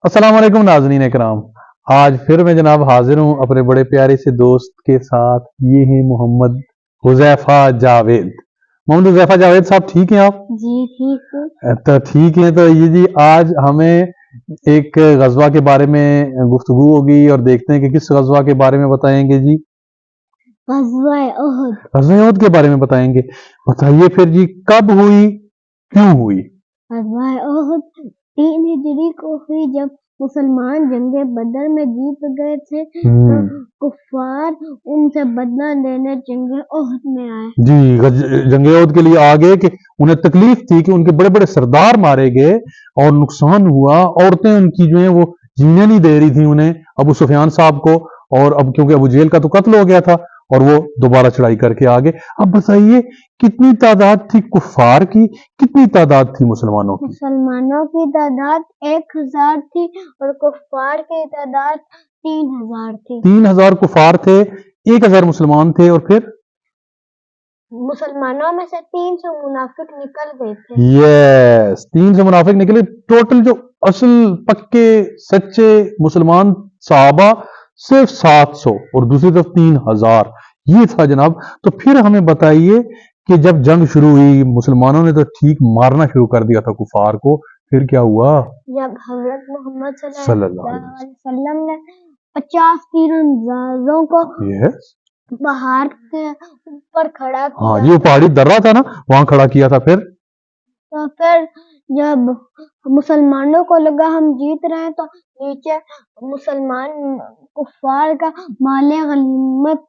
अस्सलाम वालेकुम नाज़रीन इकराम। आज फिर मैं जनाब हाजिर हूँ अपने बड़े प्यारे से दोस्त के साथ। ये है मोहम्मद हुज़ैफा जावेद। मोहम्मद हुज़ैफा जावेद साहब, ठीक हैं आप? जी ठीक है। तो ठीक है। तो ये जी आज हमें एक गजवा के बारे में गुफ्तगू होगी और देखते हैं कि किस गजवा के बारे में बताएंगे जी। गज़वा उहद। गजवा उहद के बारे में बताएंगे। बताइए फिर जी, कब हुई, क्यों हुई? गज़वा उहद 3 हिजरी को हुई, जब मुसलमान जंगे बदर में जीत गए थे तो कुफार उनसे बदला लेने जंगे उहद में आए। जी, जंगे उहद के लिए आ गए कि उन्हें तकलीफ थी कि उनके बड़े बड़े सरदार मारे गए और नुकसान हुआ। औरतें उनकी जो है वो जीने नहीं दे रही थी उन्हें, अबू सुफियान साहब को। और अब क्योंकि अबू जेल का तो कत्ल हो गया था और वो दोबारा चढ़ाई करके आ गए। अब बताइए कितनी तादाद थी कुफार की, कितनी तादाद थी मुसलमानों की? मुसलमानों की तादाद 1000 थी और कुफार की तादाद 3000 थी। 3000 कुफार थे, 1000 मुसलमान थे। और फिर मुसलमानों में से 300 मुनाफिक निकल गए थे। यस, 300 मुनाफिक निकले। टोटल जो असल पक्के सच्चे मुसलमान साहबा सिर्फ 700 और दूसरी तरफ 3000। ये था जनाब। तो फिर हमें बताइए कि जब जंग शुरू हुई, मुसलमानों ने तो ठीक मारना शुरू कर दिया था कुफार को, फिर क्या हुआ? जब हजरत मोहम्मद सल्लल्लाहु अलैहि सल्लल्लाहु अलैहि वसल्लम ने 50 तीरंदाजों को यस, पहाड़ के ऊपर खड़ा किया। हाँ, ये पहाड़ी दर्रा था ना, वहां खड़ा किया था। फिर तो फिर जब मुसलमानों को लगा हम जीत रहे हैं, तो नीचे मुसलमान कुफार का माले गनीमत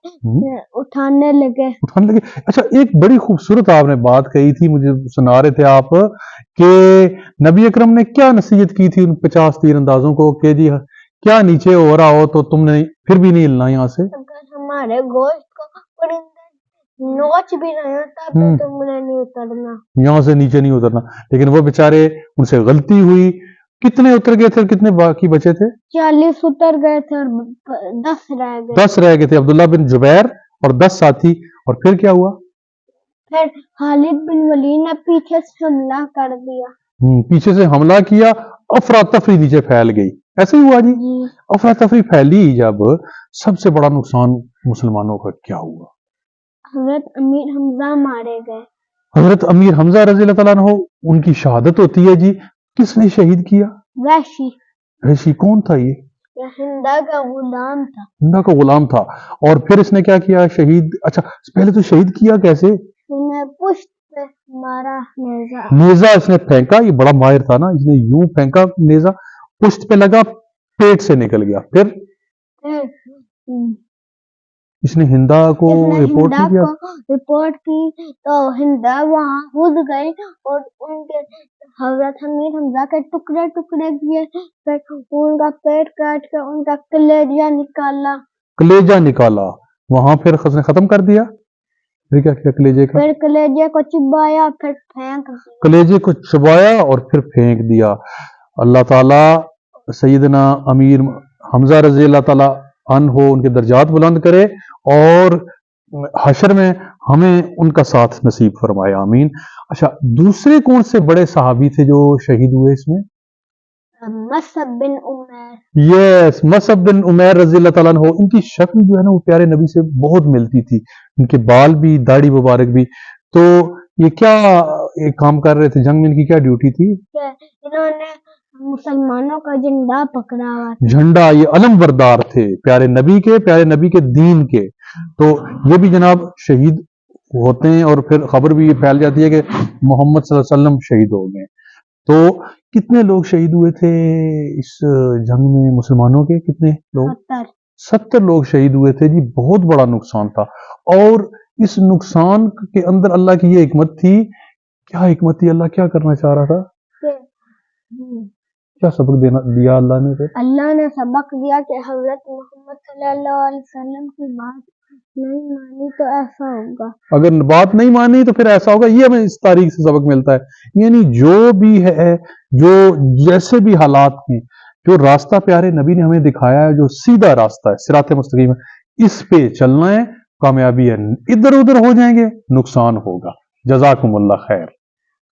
उठाने लगे। अच्छा, एक बड़ी खूबसूरत आपने बात कही थी, मुझे सुना रहे थे आप कि नबी अकरम ने क्या नसीहत की थी उन 50 तीरंदाजों को कि जी क्या नीचे हो रहा हो तो तुमने फिर भी नहीं हिलना यहाँ से। अगर हमारे गोश्त को परिंदे नोच भी रहे हैं तब भी तुमने नहीं उतरना, यहाँ से नीचे नहीं उतरना। लेकिन वो बेचारे, उनसे गलती हुई। कितने उतर गए थे और कितने बाकी बचे थे? 40 उतर गए थे और 10 रह गए। 10 रह गए थे, अब्दुल्ला बिन जुबैर और 10 साथी। और फिर क्या हुआ? फिर खालिद बिन वलीद ने पीछे से हमला कर दिया। पीछे से हमला किया, अफरा तफरी नीचे फैल गई। ऐसे ही हुआ जी। अफरा तफरी फैली जब, सबसे बड़ा नुकसान मुसलमानों का क्या हुआ? हजरत अमीर हमजा मारे गए। हजरत अमीर हमजा रज़ी अल्लाह तआला अन्हु, उनकी शहादत होती है जी। किसने शहीद किया? वहशी। वहशी कौन था ये? हिंदा का गुलाम था। हिंदा का गुलाम था। और फिर इसने क्या किया? शहीद। अच्छा, पहले तो शहीद किया कैसे? उन्हें पुष्ट पे मारा नेजा। नेजा इसने फेंका, ये बड़ा माहिर था ना, इसने यूं फेंका नेजा, पुष्ट पे लगा, पेट से निकल गया। फिर इसने हिंदा को रिपोर्ट की तो हिंदा वहां कूद गई और उनके हजरत अमीर हमजा के टुकड़े टुकड़े किए। फिर उनका पेट काट कर उनका कलेजा निकाला। कलेजा निकाला वहां, फिर उसने खत्म कर दिया। फिर क्या किया कलेजे का? फिर कलेजे को चिबाया, फिर फेंक दिया। कलेजे को चबाया और फिर फेंक दिया। अल्लाह ताला सैयदना अमीर हमजा रज़ी अल्लाह ताला अन्हो उनके दर्जात बुलंद करे और हशर में हमें उनका साथ नसीब फरमाए, आमीन। अच्छा, दूसरे कौन से बड़े सहाबी थे जो शहीद हुए इसमें? मसअब बिन उमैर। यस, मसअब बिन उमैर रज़ी अल्लाह ताला अन्हो। इनकी शक्ल जो है ना वो प्यारे नबी से बहुत मिलती थी, इनके बाल भी, दाढ़ी मुबारक भी। तो ये क्या एक काम कर रहे थे जंग में, इनकी क्या ड्यूटी थी? इन्होंने मुसलमानों का झंडा पकड़ा हुआ था। झंडा, ये अलम बरदार थे प्यारे नबी के दीन के। तो ये भी जनाब शहीद होते हैं और फिर खबर भी ये फैल जाती है कि मोहम्मद सल्लल्लाहु अलैहि वसल्लम शहीद हो गए। तो कितने लोग शहीद हुए थे इस जंग में मुसलमानों के? कितने लोग? 70 लोग शहीद हुए थे जी। बहुत बड़ा नुकसान था। और इस नुकसान के अंदर अल्लाह की ये हिकमत थी। क्या हिकमत थी? अल्लाह क्या करना चाह रहा था? क्या सबक दिया अल्लाह ने? फिर अल्लाह ने सबक दिया कि हजरत मोहम्मद सल्लल्लाहु अलैहि वसल्लम की बात नहीं मानी तो ऐसा होगा। अगर बात नहीं मानी तो फिर ऐसा होगा। ये हमें इस तारीख से सबक मिलता है। यानी जो भी है, जो जैसे भी हालात हैं, जो रास्ता प्यारे नबी ने हमें दिखाया है, जो सीधा रास्ता है, सिराते मुस्तकीम है, इस पे चलना है, कामयाबी है। इधर उधर हो जाएंगे, नुकसान होगा। जज़ाकुमुल्लाह खैर।